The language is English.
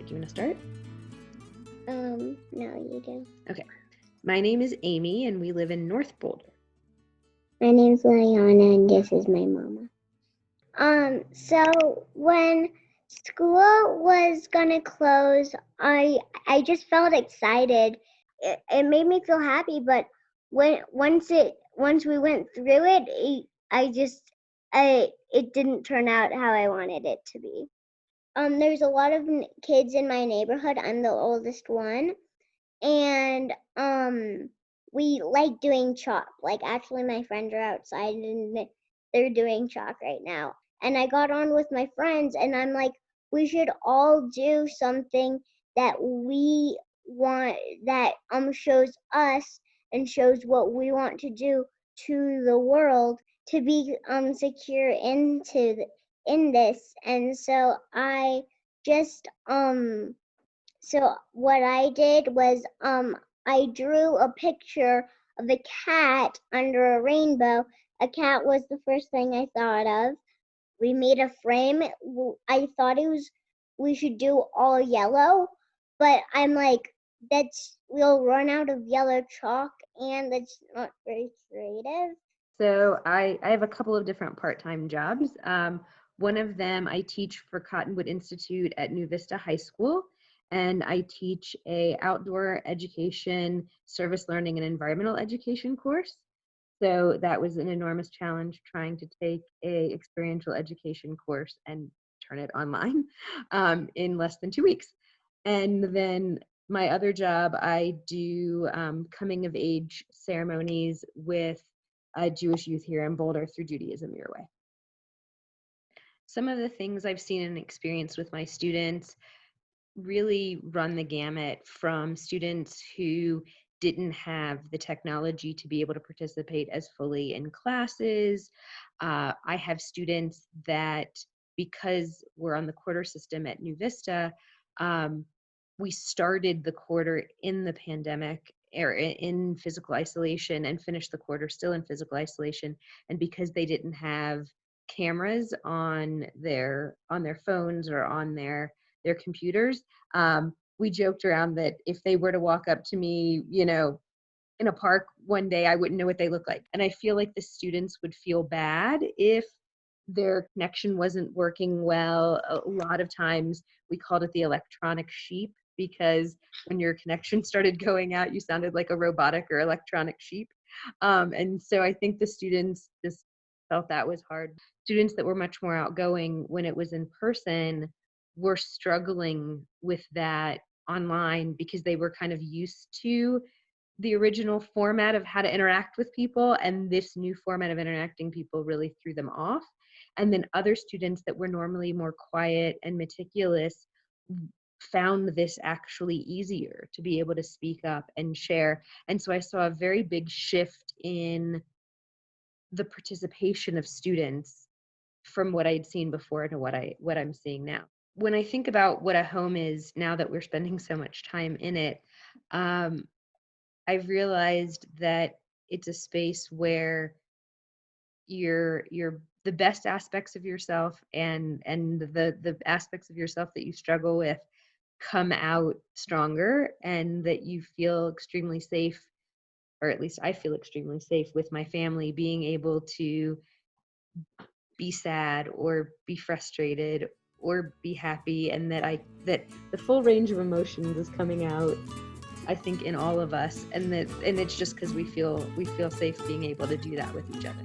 right, do you want to start? No, you do. Okay. My name is Amy, and we live in North Boulder. My name's Lilianna, and this is my mama. So when school was gonna close, I just felt excited. It made me feel happy, but once we went through it, it didn't turn out how I wanted it to be. There's a lot of kids in my neighborhood. I'm the oldest one, and we like doing chalk. Like, actually, my friends are outside and they're doing chalk right now. And I got on with my friends, and I'm like, we should all do something that we want, that shows us and shows what we want to do to the world to be secure in this. And so I just so what I did was I drew a picture of a cat under a rainbow. A cat was the first thing I thought of. We made a frame. I thought we should do all yellow, but I'm like, we'll run out of yellow chalk, and that's not very creative. So I have a couple of different part-time jobs. One of them, I teach for Cottonwood Institute at New Vista High School, and I teach a outdoor education, service learning, and environmental education course. So that was an enormous challenge, trying to take a experiential education course and turn it online in less than 2 weeks. And then my other job, I do coming of age ceremonies with Jewish youth here in Boulder through Judaism Your Way. Some of the things I've seen and experienced with my students really run the gamut, from students who didn't have the technology to be able to participate as fully in classes. I have students that, because we're on the quarter system at New Vista, we started the quarter in the pandemic or in physical isolation and finished the quarter still in physical isolation. And because they didn't have cameras on their phones or on their computers, we joked around that if they were to walk up to me, in a park one day, I wouldn't know what they look like. And I feel like the students would feel bad if their connection wasn't working well. A lot of times we called it the electronic sheep, because when your connection started going out, you sounded like a robotic or electronic sheep. And so I think the students just felt that was hard. Students that were much more outgoing when it was in person were struggling with that online, because they were kind of used to the original format of how to interact with people, and this new format of interacting people really threw them off. And then other students that were normally more quiet and meticulous found this actually easier to be able to speak up and share. And so I saw a very big shift in the participation of students from what I'd seen before to what I'm seeing now. When I think about what a home is now that we're spending so much time in it, I've realized that it's a space where you're the best aspects of yourself and the aspects of yourself that you struggle with come out stronger, and that you feel extremely safe, or at least I feel extremely safe with my family, being able to be sad or be frustrated or be happy, and that the full range of emotions is coming out, I think, in all of us, and it's just because we feel safe being able to do that with each other.